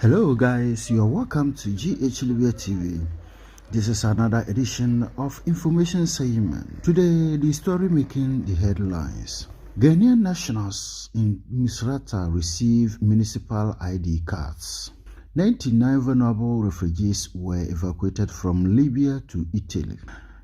Hello guys, you are welcome to GH Libya TV. This is another edition of Information Segment. Today, the story making the headlines. Ghanaian nationals in Misrata receive municipal ID cards. 99 vulnerable refugees were evacuated from Libya to Italy.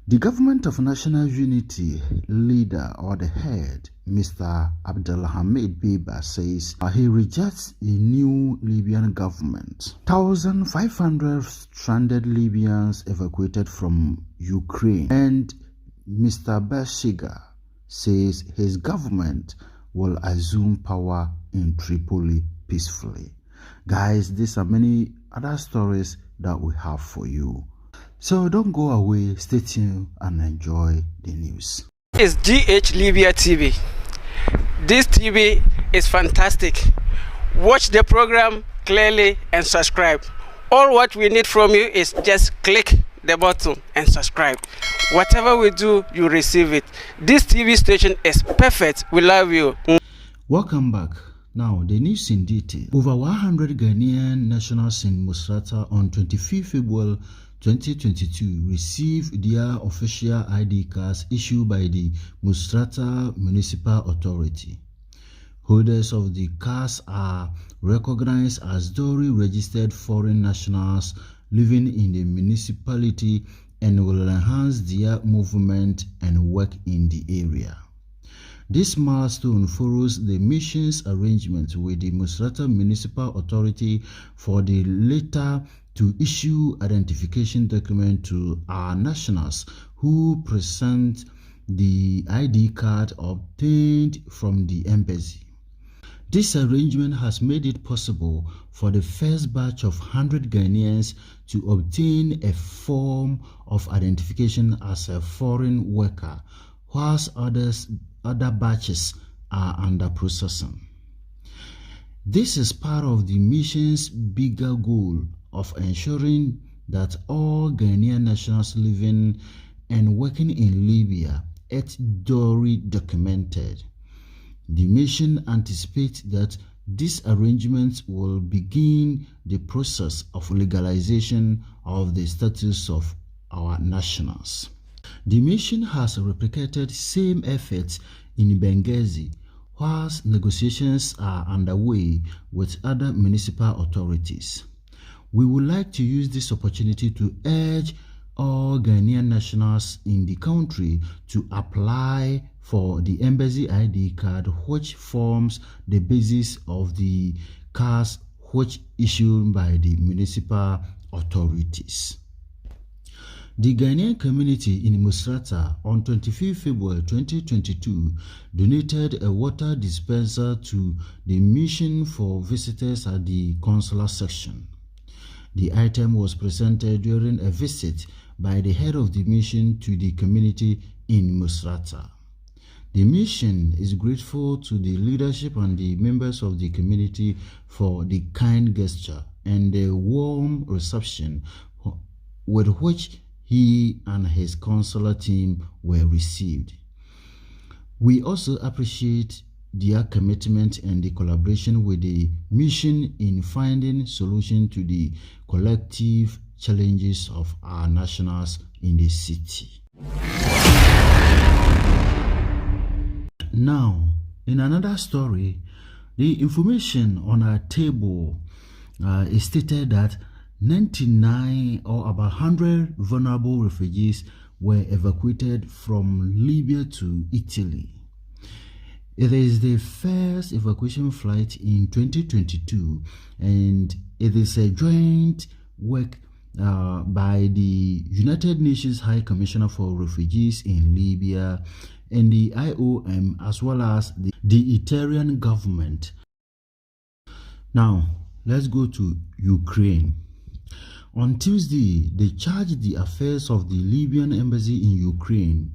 The Government of National Unity leader or the head, Mr. Abdel-Hamid Dbeibah, says he rejects a new Libyan government. 1,500 stranded Libyans evacuated from Ukraine, and Mr. Bashagha says his government will assume power in Tripoli peacefully. Guys, these are many other stories that we have for you. So don't go away, stay tuned and enjoy the news. It's GH Libya TV. This TV is fantastic. Watch the program clearly and subscribe. All what we need from you is just click the button and subscribe. Whatever we do, you receive it. This TV station is perfect. We love you. Welcome back. Now, the news in detail. Over 100 Ghanaian nationals in Misrata on 25 February 2022 received their official ID cards issued by the Misrata Municipal Authority. Holders of the cards are recognized as duly registered foreign nationals living in the municipality and will enhance their movement and work in the area. This milestone follows the mission's arrangement with the Misrata Municipal Authority for the latter to issue identification document to our nationals who present the ID card obtained from the embassy. This arrangement has made it possible for the first batch of 100 Ghanaians to obtain a form of identification as a foreign worker, whilst other batches are under processing. This is part of the mission's bigger goal of ensuring that all Ghanaian nationals living and working in Libya are duly documented. The mission anticipates that this arrangement will begin the process of legalization of the status of our nationals. The mission has replicated same efforts in Benghazi, whilst negotiations are underway with other municipal authorities. We would like to use this opportunity to urge all Ghanaian nationals in the country to apply for the embassy ID card, which forms the basis of the cards which issued by the municipal authorities. The Ghanaian community in Misrata on 25 February 2022 donated a water dispenser to the mission for visitors at the consular section. The item was presented during a visit by the head of the mission to the community in Misrata. The mission is grateful to the leadership and the members of the community for the kind gesture and the warm reception with which he and his consular team were received. We also appreciate their commitment and the collaboration with the mission in finding solutions to the collective challenges of our nationals in the city. Now, in another story, the information on our table is stated that 99 or about 100 vulnerable refugees were evacuated from Libya to Italy. It is the first evacuation flight in 2022, and it is a joint work by the United Nations High Commissioner for Refugees in Libya and the IOM, as well as the Italian government. Now, let's go to Ukraine. On Tuesday, they charged the affairs of the Libyan embassy in Ukraine.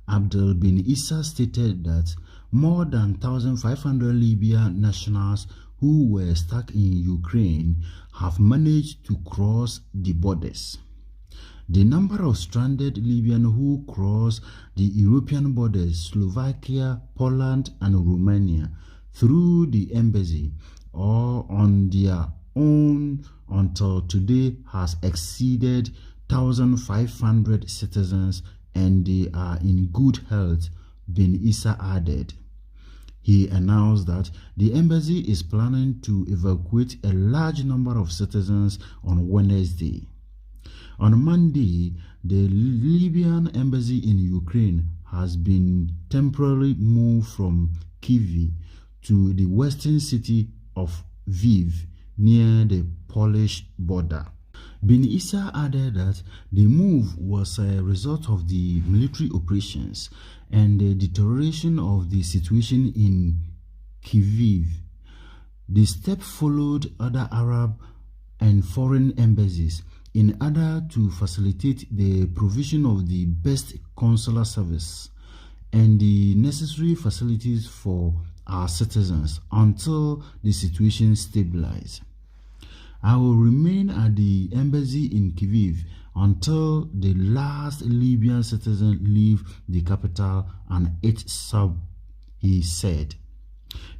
Abdel bin Issa stated that more than 1,500 Libyan nationals who were stuck in Ukraine have managed to cross the borders. The number of stranded Libyans who crossed the European borders, Slovakia, Poland, and Romania through the embassy or on their own until today has exceeded 1,500 citizens and they are in good health, Ben Issa added. He announced that the embassy is planning to evacuate a large number of citizens on Wednesday. On Monday, the Libyan embassy in Ukraine has been temporarily moved from Kyiv to the western city of Lviv near the Polish border. Ben Issa added that the move was a result of the military operations and the deterioration of the situation in Kyiv. The step followed other Arab and foreign embassies in order to facilitate the provision of the best consular service and the necessary facilities for our citizens until the situation stabilizes. I will remain at the embassy in Kyiv until the last Libyan citizen leave the capital and its sub, he said.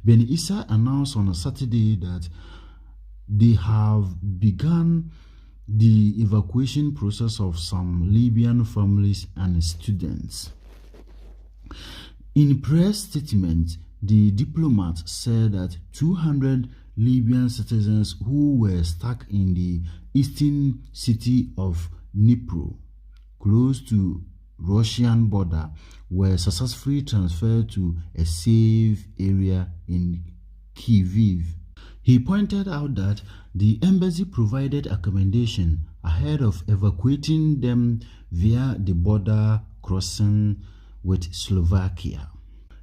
Ben Issa announced on a Saturday that they have begun the evacuation process of some Libyan families and students. In a press statement, the diplomat said that 200 Libyan citizens who were stuck in the eastern city of Dnipro, close to Russian border, were successfully transferred to a safe area in Kyiv. He pointed out that the embassy provided accommodation ahead of evacuating them via the border crossing with Slovakia.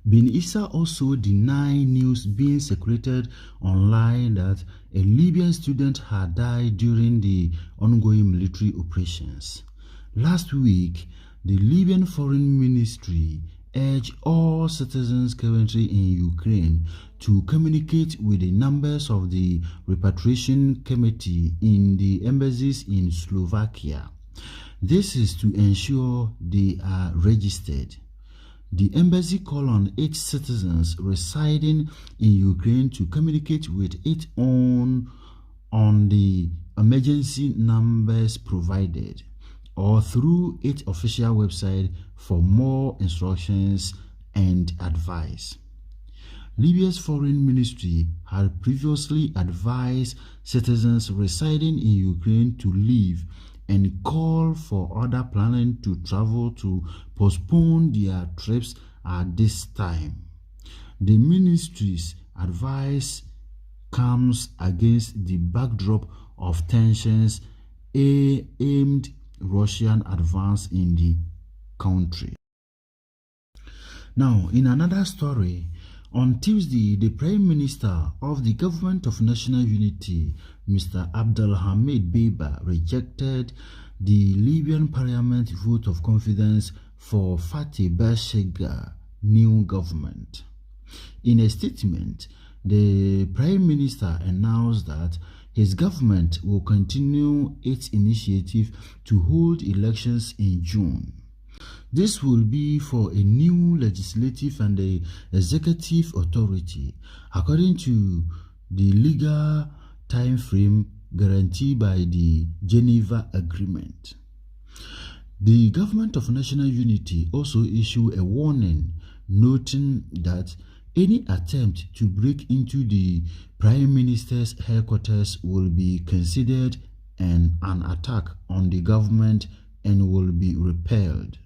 Ben Issa also denied news being circulated online that a Libyan student had died during the ongoing military operations. Last week, the Libyan Foreign Ministry urged all citizens currently in Ukraine to communicate with the members of the repatriation committee in the embassies in Slovakia. This is to ensure they are registered. The embassy called on its citizens residing in Ukraine to communicate with its own on the emergency numbers provided or through its official website for more instructions and advice. Libya's foreign ministry had previously advised citizens residing in Ukraine to leave and call for others planning to travel to postpone their trips at this time. The ministry's advice comes against the backdrop of tensions aimed Russian advance in the country. Now, in another story, on Tuesday, the Prime Minister of the Government of National Unity, Mr. Abdel-Hamid Dbeibah, rejected the Libyan Parliament vote of confidence for Bashagha new government. In a statement, the Prime Minister announced that his government will continue its initiative to hold elections in June. This will be for a new legislative and the executive authority, according to the legal time frame guaranteed by the Geneva Agreement. The Government of National Unity also issued a warning, noting that any attempt to break into the Prime Minister's headquarters will be considered an attack on the government and will be repelled.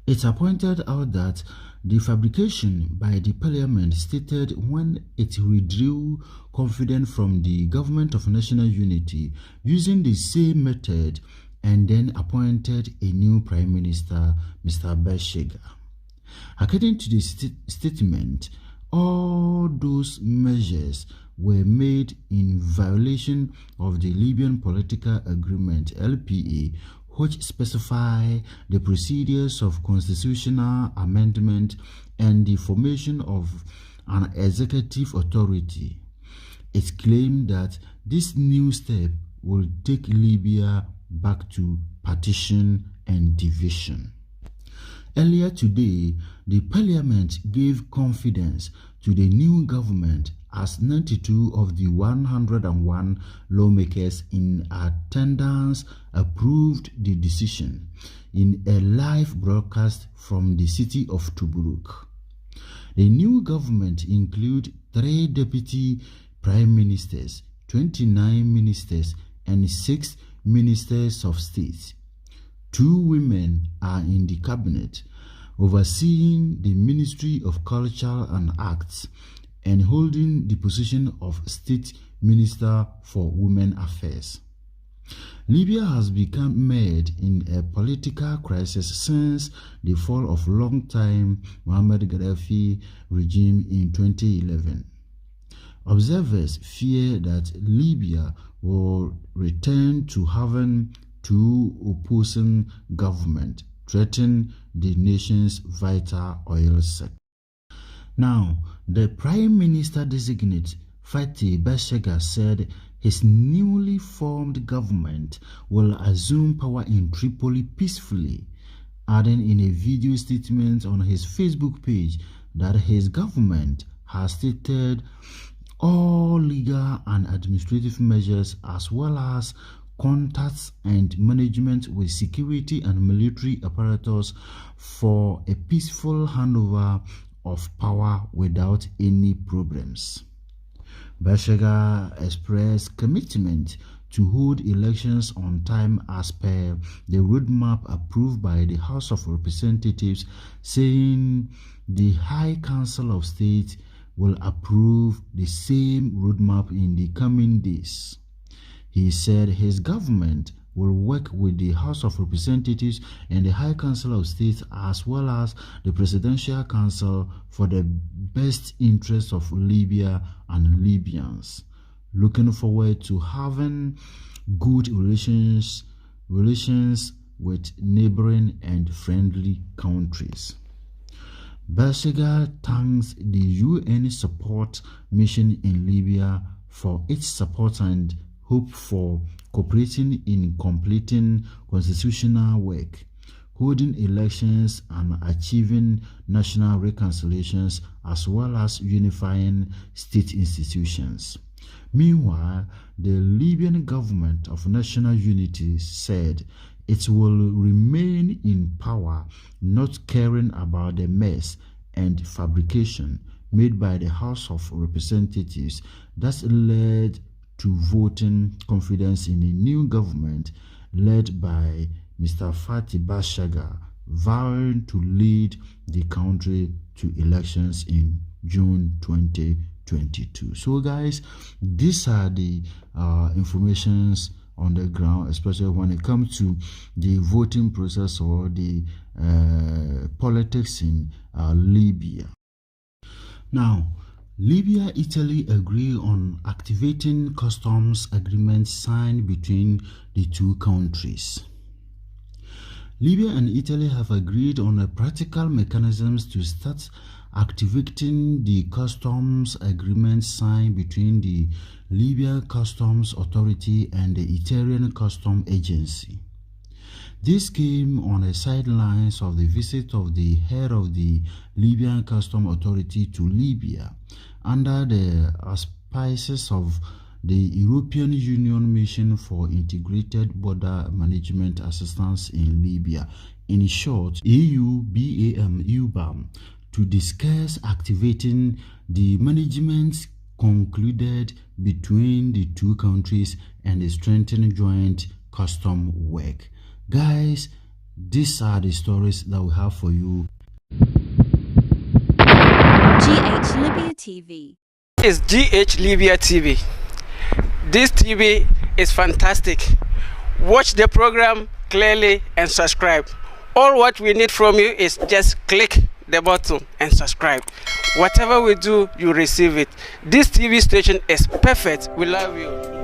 It pointed out that the fabrication by the Parliament stated when it withdrew confidence from the Government of National Unity using the same method and then appointed a new Prime Minister, Mr. Bashagha. According to the statement, all those measures were made in violation of the Libyan Political Agreement (LPA), which specify the procedures of constitutional amendment and the formation of an executive authority. It claimed that this new step will take Libya back to partition and division. Earlier today, the parliament gave confidence to the new government as 92 of the 101 lawmakers in attendance approved the decision in a live broadcast from the city of Tobruk. The new government includes 3 deputy prime ministers, 29 ministers, and 6 ministers of state. 2 women are in the cabinet, overseeing the Ministry of Culture and Arts and holding the position of State Minister for Women Affairs. Libya has become mired in a political crisis since the fall of long-time Muammar Gaddafi regime in 2011. Observers fear that Libya will return to having 2 opposing governments threaten the nation's vital oil sector. Now, the Prime Minister designate Bashagha said his newly formed government will assume power in Tripoli peacefully, adding in a video statement on his Facebook page that his government has stated all legal and administrative measures as well as contacts and management with security and military apparatus for a peaceful handover of power without any problems. Bashagha expressed commitment to hold elections on time as per the roadmap approved by the House of Representatives, saying the High Council of State will approve the same roadmap in the coming days. He said his government will work with the House of Representatives and the High Council of State as well as the Presidential Council for the best interests of Libya and Libyans. Looking forward to having good relations with neighboring and friendly countries. Bashagha thanks the UN support mission in Libya for its support and hope for cooperating in completing constitutional work, holding elections and achieving national reconciliations as well as unifying state institutions. Meanwhile, the Libyan government of national unity said it will remain in power, not caring about the mess and fabrication made by the House of Representatives that led to voting confidence in a new government led by Mr. Bashagha, vowing to lead the country to elections in June 2022. So guys, these are the informations on the ground, especially when it comes to the voting process or the politics in Libya. Now, Libya, Italy agree on activating customs agreements signed between the 2 countries. Libya and Italy have agreed on practical mechanisms to start activating the customs agreement signed between the Libya Customs Authority and the Italian Customs Agency. This came on the sidelines of the visit of the head of the Libyan Customs Authority to Libya under the auspices of the European Union Mission for Integrated Border Management Assistance in Libya, in short EUBAM, to discuss activating the management concluded between the 2 countries and strengthen joint custom work. Guys, these are the stories that we have for you. GH Libya TV. It's GH Libya TV. This TV is fantastic. Watch the program clearly and subscribe. All what we need from you is just click the button and subscribe. Whatever we do, you receive it. This TV station is perfect. We love you.